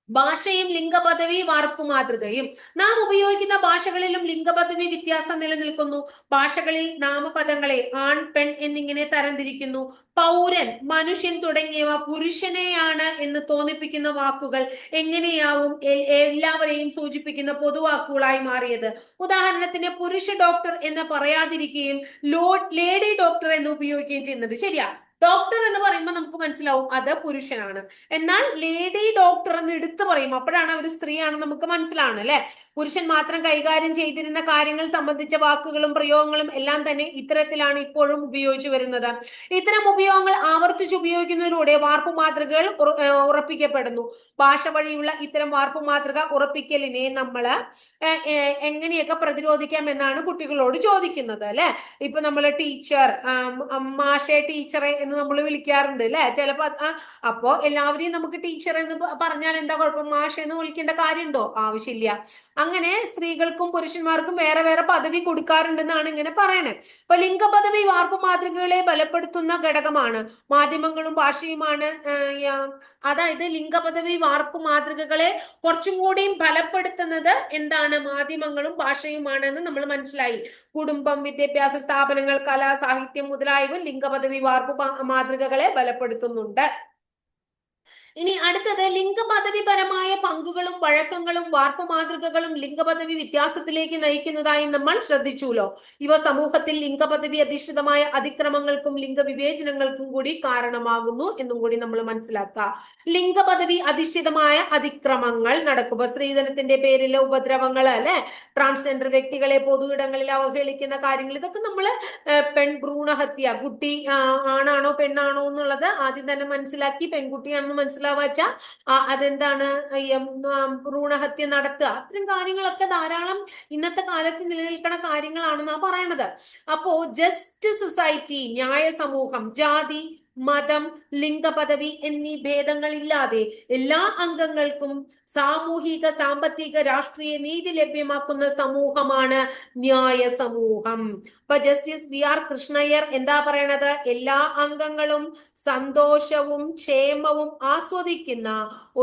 ഭാഷയും ലിംഗപദവി വാർപ്പ് മാതൃകയും. നാം ഉപയോഗിക്കുന്ന ഭാഷകളിലും ലിംഗപദവി വ്യത്യാസം നിലനിൽക്കുന്നു. ഭാഷകളിൽ നാമപദങ്ങളെ ആൺ, പെൺ എന്നിങ്ങനെ തരംതിരിക്കുന്നു. പൗരൻ, മനുഷ്യൻ തുടങ്ങിയവ പുരുഷനെയാണ് എന്ന് തോന്നിപ്പിക്കുന്ന വാക്കുകൾ എങ്ങനെയാവും എല്ലാവരെയും സൂചിപ്പിക്കുന്ന പൊതുവാക്കുകളായി മാറിയത്? ഉദാഹരണത്തിന് പുരുഷ ഡോക്ടർ എന്ന് പറയാതിരിക്കുകയും ലേഡി ഡോക്ടർ എന്ന് ഉപയോഗിക്കുകയും ചെയ്യുന്നുണ്ട്. ശരിയാ, ഡോക്ടർ എന്ന് പറയുമ്പോൾ നമുക്ക് മനസ്സിലാവും അത് പുരുഷനാണ്. എന്നാൽ ലേഡി ഡോക്ടർ എന്ന് എടുത്തു പറയും, അപ്പോഴാണ് അവർ സ്ത്രീയാണെന്ന് നമുക്ക് മനസ്സിലാണ് അല്ലെ. പുരുഷൻ മാത്രം കൈകാര്യം ചെയ്തിരുന്ന കാര്യങ്ങൾ സംബന്ധിച്ച വാക്കുകളും പ്രയോഗങ്ങളും എല്ലാം തന്നെ ഇത്തരത്തിലാണ് ഇപ്പോഴും ഉപയോഗിച്ചു വരുന്നത്. ഇത്തരം ഉപയോഗങ്ങൾ ആവർത്തിച്ച് ഉപയോഗിക്കുന്നതിലൂടെ വാർപ്പ് മാതൃകകൾ ഉറപ്പിക്കപ്പെടുന്നു. ഭാഷ വഴിയുള്ള ഇത്തരം വാർപ്പ് മാതൃക ഉറപ്പിക്കലിനെ നമ്മൾ എങ്ങനെയൊക്കെ പ്രതിരോധിക്കാം എന്നാണ് കുട്ടികളോട് ചോദിക്കുന്നത് അല്ലെ. ഇപ്പൊ നമ്മൾ ടീച്ചർ, മാഷെ, ടീച്ചറെ എന്ന് നമ്മൾ വിളിക്കാറുണ്ട് അല്ലെ ചിലപ്പോ. അപ്പോ എല്ലാവരെയും നമുക്ക് ടീച്ചർ എന്ന് പറഞ്ഞാൽ എന്താ കുഴപ്പം? മാഷ എന്ന് വിളിക്കേണ്ട കാര്യമുണ്ടോ? ആവശ്യമില്ല. അങ്ങനെ സ്ത്രീകൾക്കും പുരുഷന്മാർക്കും വേറെ വേറെ പദവി കൊടുക്കാറുണ്ടെന്നാണ് ഇങ്ങനെ പറയണത്. അപ്പൊ ലിംഗ പദവി വാർപ്പ് മാതൃകകളെ ബലപ്പെടുത്തുന്ന ഘടകമാണ്. മാധ്യമങ്ങളും ഭാഷയുമാണ്, അതായത് ലിംഗ പദവി വാർപ്പ് മാതൃകകളെ കുറച്ചും കൂടിയും ബലപ്പെടുത്തുന്നത് എന്താണ്? മാധ്യമങ്ങളും ഭാഷയുമാണ് എന്ന് നമ്മൾ മനസ്സിലായി. കുടുംബം, വിദ്യാഭ്യാസ സ്ഥാപനങ്ങൾ, കല, സാഹിത്യം മുതലായവ ലിംഗപദവി വാർപ്പ് മാതൃകകളെ ബലപ്പെടുത്തുന്നുണ്ട്. ഇനി അടുത്തത് ലിംഗപദവിപരമായ പങ്കുകളും വഴക്കങ്ങളും വാർപ്പ് മാതൃകകളും ലിംഗപദവി വ്യത്യാസത്തിലേക്ക് നയിക്കുന്നതായി നമ്മൾ ശ്രദ്ധിച്ചുല്ലോ. ഇവ സമൂഹത്തിൽ ലിംഗപദവി അധിഷ്ഠിതമായ അതിക്രമങ്ങൾക്കും ലിംഗവിവേചനങ്ങൾക്കും കൂടി കാരണമാകുന്നു എന്നും കൂടി നമ്മൾ മനസ്സിലാക്കുക. ലിംഗപദവി അധിഷ്ഠിതമായ അതിക്രമങ്ങൾ നടക്കുമ്പോൾ സ്ത്രീധനത്തിന്റെ പേരിലെ ഉപദ്രവങ്ങൾ അല്ലെ, ട്രാൻസ്ജെൻഡർ വ്യക്തികളെ പൊതു ഇടങ്ങളിൽ അവഹേളിക്കുന്ന കാര്യങ്ങൾ, ഇതൊക്കെ നമ്മൾ ഭ്രൂണഹത്യ, കുട്ടി ആണാണോ പെണ്ണാണോ എന്നുള്ളത് ആദ്യം തന്നെ മനസ്സിലാക്കി പെൺകുട്ടിയാണെന്ന് മനസ്സിലാക്കുക. അതെന്താണ് ഭ്രൂണഹത്യ നടത്തുക, അത്തരം കാര്യങ്ങളൊക്കെ ധാരാളം ഇന്നത്തെ കാലത്ത് നിലനിൽക്കുന്ന കാര്യങ്ങളാണെന്നാ പറയണത്. അപ്പോ ജസ്റ്റ് സൊസൈറ്റി, ന്യായ സമൂഹം, ജാതി, മതം, ലിംഗപദവി എന്നീ ഭേദങ്ങളില്ലാതെ എല്ലാ അംഗങ്ങൾക്കും സാമൂഹിക, സാമ്പത്തിക, രാഷ്ട്രീയ നീതി ലഭ്യമാക്കുന്ന സമൂഹമാണ് ന്യായ സമൂഹം. അപ്പൊ ജസ്റ്റിസ് VR കൃഷ്ണയ്യർ എന്താ പറയണത്? എല്ലാ അംഗങ്ങളും സന്തോഷവും ക്ഷേമവും ആസ്വദിക്കുന്ന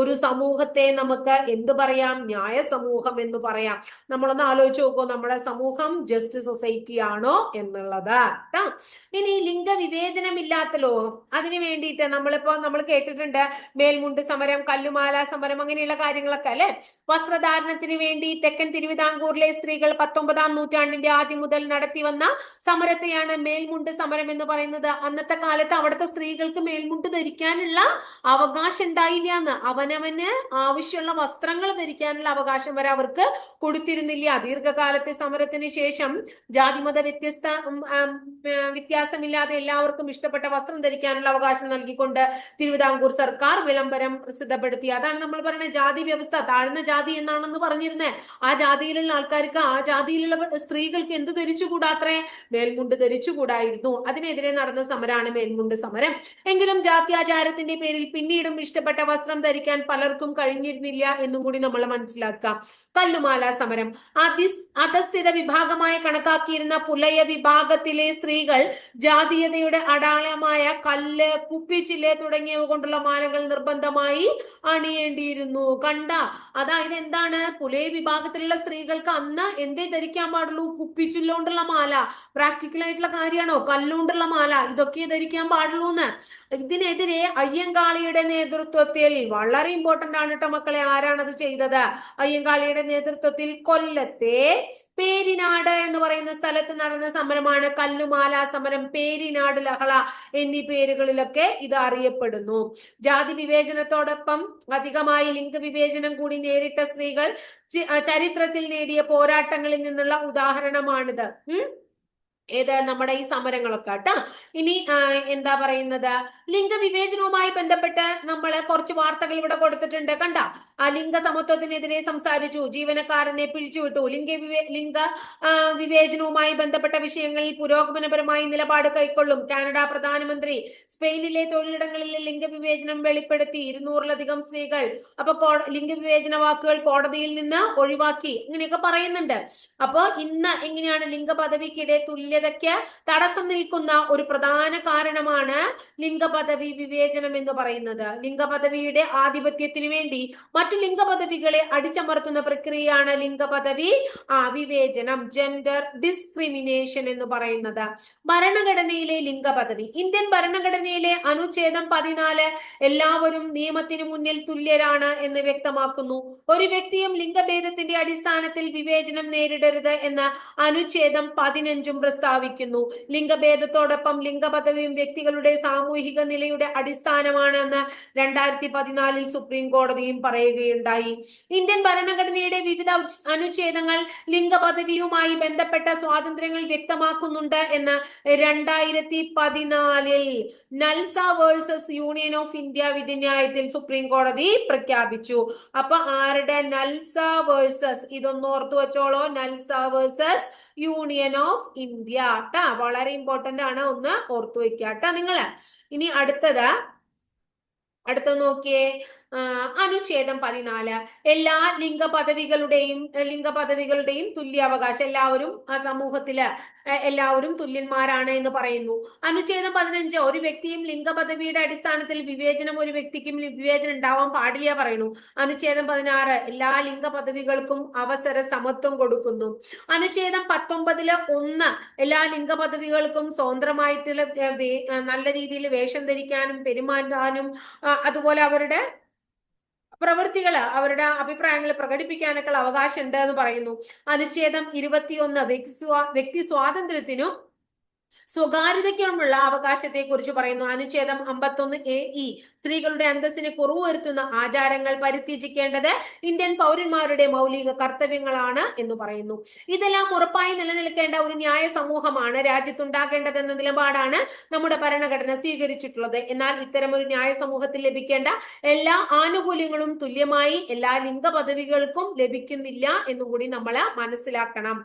ഒരു സമൂഹത്തെ നമുക്ക് എന്ത് പറയാം? ന്യായ സമൂഹം എന്ന് പറയാം. നമ്മളൊന്ന് ആലോചിച്ച് നോക്കൂ, നമ്മുടെ സമൂഹം ജസ്റ്റ് സൊസൈറ്റി ആണോ എന്നുള്ളത്. ഇനി ലിംഗവിവേചനമില്ലാത്ത ലോകം, അതിനു വേണ്ടിയിട്ട് നമ്മൾ കേട്ടിട്ടുണ്ട് മേൽമുണ്ട് സമരം, കല്ലുമാല സമരം, അങ്ങനെയുള്ള കാര്യങ്ങളൊക്കെ അല്ലെ. വസ്ത്രധാരണത്തിന് വേണ്ടി തെക്കൻ തിരുവിതാംകൂറിലെ സ്ത്രീകൾ 19-ാം നൂറ്റാണ്ടിന്റെ ആദ്യം മുതൽ നടത്തി വന്ന സമരത്തെയാണ് മേൽമുണ്ട് സമരം എന്ന് പറയുന്നത്. അന്നത്തെ കാലത്ത് അവിടുത്തെ സ്ത്രീകൾക്ക് മേൽമുണ്ട് ധരിക്കാനുള്ള അവകാശം ഉണ്ടായില്ല എന്ന്, അവനവന് ആവശ്യമുള്ള വസ്ത്രങ്ങൾ ധരിക്കാനുള്ള അവകാശം വരെ അവർക്ക് കൊടുത്തിരുന്നില്ല. ദീർഘകാലത്തെ സമരത്തിന് ശേഷം ജാതിമത വ്യത്യാസമില്ലാതെ എല്ലാവർക്കും ഇഷ്ടപ്പെട്ട വസ്ത്രം ധരിക്കാനുള്ള അവകാശം നൽകിക്കൊണ്ട് തിരുവിതാംകൂർ സർക്കാർ വിളംബരം പ്രസിദ്ധപ്പെടുത്തി. അതാണ് നമ്മൾ പറയുന്നത് ജാതി വ്യവസ്ഥ, താഴ്ന്ന ജാതി എന്നാണെന്ന് പറഞ്ഞിരുന്നത്. ആ ജാതിയിലുള്ള ആൾക്കാർക്ക്, ആ ജാതിയിലുള്ള സ്ത്രീകൾക്ക് എന്ത് ധരിച്ചുകൂടാത്രേ? മേൽമുണ്ട് ധരിച്ചുകൂടായിരുന്നു. അതിനെതിരെ നടന്ന സമരമാണ് മേൽമുണ്ട് സമരം. എങ്കിലും ജാത്യാചാരത്തിന്റെ പേരിൽ പിന്നീടും ഇഷ്ടപ്പെട്ട വസ്ത്രം ധരിക്കാൻ പലർക്കും കഴിഞ്ഞിരുന്നില്ല എന്നും കൂടി നമ്മൾ മനസ്സിലാക്കാം. കല്ലുമാല സമരം, അധസ്ഥിത വിഭാഗമായി കണക്കാക്കിയിരുന്ന പുലയ വിഭാഗത്തിലെ സ്ത്രീകൾ ജാതീയതയുടെ അടയാളമായ കല്ല്, കുപ്പിച്ചില്ല് തുടങ്ങിയവ കൊണ്ടുള്ള മാലകൾ നിർബന്ധമായി അണിയേണ്ടിയിരുന്നു. കണ്ട, അതായത് എന്താണ്? പുലയ വിഭാഗത്തിലുള്ള സ്ത്രീകൾക്ക് അന്ന് എന്തേ ധരിക്കാൻ പാടുള്ളൂ? കുപ്പിച്ചില്ലുകൊണ്ടുള്ള മാല. പ്രാക്ടിക്കൽ ആയിട്ടുള്ള കാര്യമാണോ? കല്ലുകൊണ്ടുള്ള മാല, ഇതൊക്കെ ധരിക്കാൻ പാടുള്ളൂ എന്ന്. ഇതിനെതിരെ അയ്യങ്കാളിയുടെ നേതൃത്വത്തിൽ, വളരെ ഇമ്പോർട്ടന്റ് ആണ് കേട്ടോ മക്കളെ, ആരാണത് ചെയ്തത്? അയ്യങ്കാളിയുടെ നേതൃത്വത്തിൽ കൊല്ലത്തെ പേരിനാട് എന്ന് പറയുന്ന സ്ഥലത്ത് നടന്ന സമരമാണ് കല്ലുമാല സമരം, പേരിനാട് ലഹള എന്നീ പേരുകളിലൊക്കെ ഇത് അറിയപ്പെടുന്നു. ജാതി വിവേചനത്തോടൊപ്പം അധികമായി ലിംഗവിവേചനം കൂടി നേരിട്ട സ്ത്രീകൾ ചരിത്രത്തിൽ നേടിയ പോരാട്ടങ്ങളിൽ നിന്നുള്ള ഉദാഹരണമാണിത്. ഏത്? നമ്മുടെ ഈ സമരങ്ങളൊക്കെ കേട്ടോ. ഇനി എന്താ പറയുന്നത്? ലിംഗവിവേചനവുമായി ബന്ധപ്പെട്ട് നമ്മൾ കുറച്ച് വാർത്തകൾ ഇവിടെ കൊടുത്തിട്ടുണ്ട്. കണ്ട, ആ ലിംഗ സമത്വത്തിനെതിരെ സംസാരിച്ചു, ജീവനക്കാരനെ പിരിച്ചുവിട്ടു. ലിംഗ വിവേചനവുമായി ബന്ധപ്പെട്ട വിഷയങ്ങളിൽ പുരോഗമനപരമായി നിലപാട് കൈക്കൊള്ളും. കാനഡ പ്രധാനമന്ത്രി സ്പെയിനിലെ തൊഴിലിടങ്ങളിലെ ലിംഗവിവേചനം വെളിപ്പെടുത്തി. 200-ലധികം സ്ത്രീകൾ അപ്പൊ ലിംഗവിവേചന വാക്കുകൾ കോടതിയിൽ നിന്ന് ഒഴിവാക്കി, ഇങ്ങനെയൊക്കെ പറയുന്നുണ്ട്. അപ്പൊ ഇന്ന് എങ്ങനെയാണ് ലിംഗ പദവിക്കിടെ തുല്യതയ്ക്ക് തടസ്സം നിൽക്കുന്ന ഒരു പ്രധാന കാരണമാണ് ലിംഗപദവി വിവേചനം എന്ന് പറയുന്നത്. ലിംഗപദവിയുടെ ആധിപത്യത്തിന് വേണ്ടി മറ്റു ലിംഗപദവികളെ അടിച്ചമർത്തുന്ന പ്രക്രിയയാണ് ലിംഗപദവി വിവേചനം, ജെൻഡർ ഡിസ്ക്രിമിനേഷൻ എന്ന് പറയുന്നത്. ഭരണഘടനയിലെ ലിംഗപദവി, ഇന്ത്യൻ ഭരണഘടനയിലെ അനുച്ഛേദം 14 എല്ലാവരും നിയമത്തിന് മുന്നിൽ തുല്യരാണ് എന്ന് വ്യക്തമാക്കുന്നു. ഒരു വ്യക്തിയും ലിംഗഭേദത്തിന്റെ അടിസ്ഥാനത്തിൽ വിവേചനം നേരിടരുത് എന്ന് അനുച്ഛേദം 15 പ്രസ്താവിക്കുന്നു. ലിംഗഭേദത്തോടൊപ്പം ലിംഗപദവിയും വ്യക്തികളുടെ സാമൂഹിക നിലയുടെ അടിസ്ഥാനമാണെന്ന് 2014 സുപ്രീം കോടതിയും പറയുകയുണ്ടായി. ഇന്ത്യൻ ഭരണഘടനയുടെ വിവിധ അനുച്ഛേദങ്ങൾ ലിംഗപദവിയുമായി ബന്ധപ്പെട്ട സ്വാതന്ത്ര്യങ്ങൾ വ്യക്തമാക്കുന്നുണ്ട് എന്ന് 2014 NALSA versus union of India വിധിന്യായത്തിൽ സുപ്രീം കോടതി പ്രഖ്യാപിച്ചു. അപ്പൊ ആരുടെ? നൽസ വേഴ്സസ്, ഇതൊന്ന് ഓർത്തു വെച്ചോളോ, NALSA versus union of India ട്ടാ. വളരെ ഇമ്പോർട്ടന്റ് ആണ്, ഒന്ന് ഓർത്തു വെക്കാട്ടാ നിങ്ങള്. ഇനി അടുത്തത് നോക്കിയേ, അനുച്ഛേദം 14 എല്ലാ ലിംഗപദവികളുടെയും തുല്യാവകാശം, എല്ലാവരും സമൂഹത്തില് എല്ലാവരും തുല്യന്മാരാണ് എന്ന് പറയുന്നു. അനുച്ഛേദം 15 ഒരു വ്യക്തിയും ലിംഗപദവിയുടെ അടിസ്ഥാനത്തിൽ വിവേചനം ഒരു വ്യക്തിക്കും വിവേചനം ഉണ്ടാവാൻ പാടില്ല പറയുന്നു. അനുച്ഛേദം 16 എല്ലാ ലിംഗപദവികൾക്കും അവസര സമത്വം കൊടുക്കുന്നു. അനുച്ഛേദം 19 1 എല്ലാ ലിംഗപദവികൾക്കും സ്വതന്ത്രമായിട്ടുള്ള നല്ല രീതിയിൽ വേഷം ധരിക്കാനും പെരുമാറാനും അതുപോലെ അവരുടെ പ്രവൃത്തികള് അവരുടെ അഭിപ്രായങ്ങൾ പ്രകടിപ്പിക്കാനൊക്കെ അവകാശം ഉണ്ട് എന്ന് പറയുന്നു. അനുച്ഛേദം 21 വ്യക്തി സ്വാതന്ത്ര്യത്തിനും സ്വകാര്യതയ്ക്കുമുള്ള അവകാശത്തെ കുറിച്ച് പറയുന്നു. അനുച്ഛേദം 51A സ്ത്രീകളുടെ അന്തസ്സിന് കുറവ് വരുത്തുന്ന ആചാരങ്ങൾ പരിത്യജിക്കേണ്ടത് ഇന്ത്യൻ പൗരന്മാരുടെ മൗലിക കർത്തവ്യങ്ങളാണ് എന്ന് പറയുന്നു. ഇതെല്ലാം ഉറപ്പായി നിലനിൽക്കേണ്ട ഒരു ന്യായ സമൂഹമാണ് രാജ്യത്തുണ്ടാകേണ്ടതെന്ന നിലപാടാണ് നമ്മുടെ ഭരണഘടന സ്വീകരിച്ചിട്ടുള്ളത്. എന്നാൽ ഇത്തരം ഒരു ന്യായ സമൂഹത്തിൽ ലഭിക്കേണ്ട എല്ലാ ആനുകൂല്യങ്ങളും തുല്യമായി എല്ലാ ലിംഗ പദവികൾക്കും ലഭിക്കുന്നില്ല എന്നുകൂടി നമ്മൾ മനസ്സിലാക്കണം.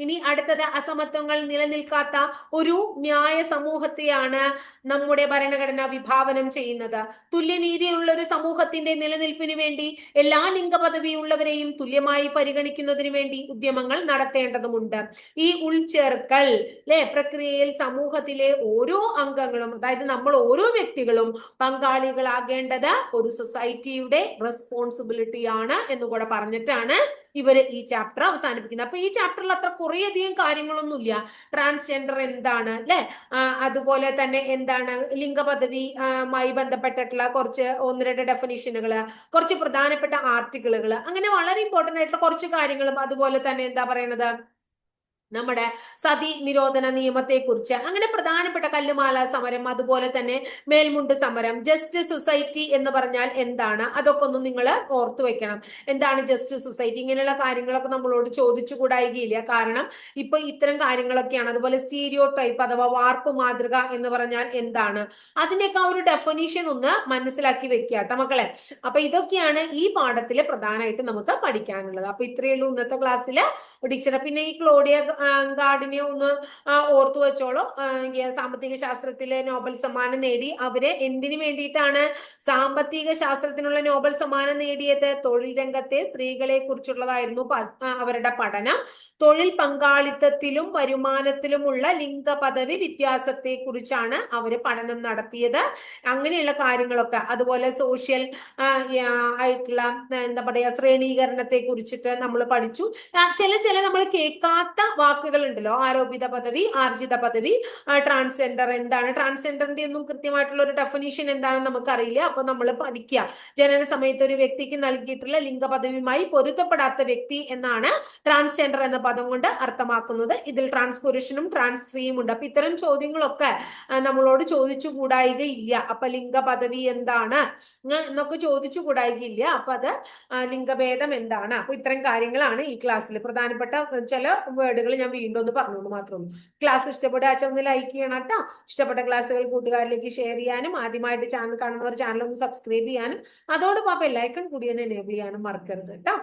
ഇനി അടുത്തത് അസമത്വങ്ങൾ നിലനിൽക്കാത്ത ഒരു ന്യായ സമൂഹത്തെയാണ് നമ്മുടെ ഭരണഘടന വിഭാവനം ചെയ്യുന്നത്. തുല്യനീതിയുള്ള ഒരു സമൂഹത്തിന്റെ നിലനിൽപ്പിന് വേണ്ടി എല്ലാ ലിംഗ പദവിയുള്ളവരെയും തുല്യമായി പരിഗണിക്കുന്നതിന് വേണ്ടി ഉദ്യമങ്ങൾ നടത്തേണ്ടതുണ്ട്. ഈ ഉൾച്ചേർക്കൽ പ്രക്രിയയിൽ സമൂഹത്തിലെ ഓരോ അംഗങ്ങളും, അതായത് നമ്മൾ ഓരോ വ്യക്തികളും പങ്കാളികളാകേണ്ടത് ഒരു സൊസൈറ്റിയുടെ റെസ്പോൺസിബിലിറ്റി ആണ് എന്നുകൂടെ പറഞ്ഞിട്ടാണ് ഇവര് ഈ ചാപ്റ്റർ അവസാനിപ്പിക്കുന്നത്. അപ്പൊ ഈ ചാപ്റ്ററിൽ അത്ര കുറേയധികം കാര്യങ്ങളൊന്നുമില്ല. ട്രാൻസ്ജെൻഡർ എന്താണ് അതുപോലെ തന്നെ എന്താണ് ലിംഗപദവിയുമായി ബന്ധപ്പെട്ടിട്ടുള്ള കുറച്ച് 1-2 ഡെഫിനിഷനുകള്, കുറച്ച് പ്രധാനപ്പെട്ട ആർട്ടിക്കിളുകൾ, അങ്ങനെ വളരെ ഇമ്പോർട്ടന്റ് ആയിട്ടുള്ള കുറച്ച് കാര്യങ്ങളും, അതുപോലെ തന്നെ എന്താ പറയുന്നത് നമ്മുടെ സതി നിരോധന നിയമത്തെ കുറിച്ച്, അങ്ങനെ പ്രധാനപ്പെട്ട കല്ലുമാല സമരം, അതുപോലെ തന്നെ മേൽമുണ്ട് സമരം, ജസ്റ്റ് സൊസൈറ്റി എന്ന് പറഞ്ഞാൽ എന്താണ്, അതൊക്കെ ഒന്ന് നിങ്ങൾ ഓർത്തു വെക്കണം. എന്താണ് ജസ്റ്റ് സൊസൈറ്റി, ഇങ്ങനെയുള്ള കാര്യങ്ങളൊക്കെ നമ്മളോട് ചോദിച്ചു കൂടായികയില്ല. കാരണം ഇപ്പൊ ഇത്തരം കാര്യങ്ങളൊക്കെയാണ്. അതുപോലെ സ്റ്റീരിയോ ടൈപ്പ് അഥവാ വാർപ്പ് മാതൃക എന്ന് പറഞ്ഞാൽ എന്താണ്, അതിന്റെയൊക്കെ ഒരു ഡെഫിനിഷൻ ഒന്ന് മനസ്സിലാക്കി വെക്കാട്ടോ മക്കളെ. അപ്പൊ ഇതൊക്കെയാണ് ഈ പാഠത്തിൽ പ്രധാനമായിട്ട് നമുക്ക് പഠിക്കാനുള്ളത്. അപ്പൊ ഇത്രയേ ഉള്ളൂ ഇന്നത്തെ ക്ലാസ്സിൽ ഡിക്ഷണറി. പിന്നെ ഈ ക്ലോഡിയ ഗാർഡിനെ ഒന്ന് ഓർത്തു വെച്ചോളൂ. സാമ്പത്തിക ശാസ്ത്രത്തിലെ നോബൽ സമ്മാനം നേടി. അവര് എന്തിനു വേണ്ടിയിട്ടാണ് സാമ്പത്തിക ശാസ്ത്രത്തിനുള്ള നോബൽ സമ്മാനം നേടിയത്? തൊഴിൽ രംഗത്തെ സ്ത്രീകളെ കുറിച്ചുള്ളതായിരുന്നു അവരുടെ പഠനം. തൊഴിൽ പങ്കാളിത്തത്തിലും വരുമാനത്തിലുമുള്ള ലിംഗ പദവി വ്യത്യാസത്തെ കുറിച്ചാണ് അവര് പഠനം നടത്തിയത്. അങ്ങനെയുള്ള കാര്യങ്ങളൊക്കെ, അതുപോലെ സോഷ്യൽ ആയിട്ടുള്ള എന്താ പറയാ ശ്രേണീകരണത്തെ കുറിച്ചിട്ട് നമ്മൾ പഠിച്ചു. ചില നമ്മൾ കേൾക്കാത്ത വാക്കുകൾ ഉണ്ടല്ലോ, ആരോപിത പദവി, ആർജിത പദവി, ട്രാൻസ്ജെൻഡർ എന്താണ്, ട്രാൻസ്ജെൻഡറിന്റെ ഒന്നും കൃത്യമായിട്ടുള്ള ഒരു ഡെഫിനിഷൻ എന്താണെന്ന് നമുക്കറിയില്ല. അപ്പൊ നമ്മൾ പഠിക്കുക. ജനന സമയത്ത് ഒരു വ്യക്തിക്ക് നൽകിയിട്ടുള്ള ലിംഗ പദവിയുമായി പൊരുത്തപ്പെടാത്ത വ്യക്തി എന്നാണ് ട്രാൻസ്ജെൻഡർ എന്ന പദം കൊണ്ട് അർത്ഥമാക്കുന്നത്. ഇതിൽ ട്രാൻസ് പുരുഷനും ട്രാൻസ് സ്ത്രീയും ഉണ്ട്. അപ്പൊ ഇത്തരം ചോദ്യങ്ങളൊക്കെ നമ്മളോട് ചോദിച്ചു കൂടായികയില്ല. അപ്പൊ ലിംഗ പദവി എന്താണ് എന്നൊക്കെ ചോദിച്ചു കൂടായികയില്ല. അപ്പൊ അത് ലിംഗഭേദം എന്താണ്. അപ്പൊ ഇത്തരം കാര്യങ്ങളാണ് ഈ ക്ലാസ്സിൽ പ്രധാനപ്പെട്ട ചില വേർഡുകൾ ഞാൻ വീണ്ടും ഒന്ന് പറഞ്ഞോളൂ മാത്രമേ. ക്ലാസ് ഇഷ്ടപ്പെട്ട ഒന്ന് ലൈക്ക് ചെയ്യണം കേട്ടോ. ഇഷ്ടപ്പെട്ട ക്ലാസ്സുകൾ കൂട്ടുകാരിലേക്ക് ഷെയർ ചെയ്യാനും, ആദ്യമായിട്ട് ചാനൽ കാണുന്നവർ ചാനൽ ഒന്ന് സബ്സ്ക്രൈബ് ചെയ്യാനും, അതോടൊപ്പം ബെല്ലൈക്കൺ കൂടി ഒന്ന് എനേബിൾ ചെയ്യാനും മറക്കരുത് കേട്ടോ.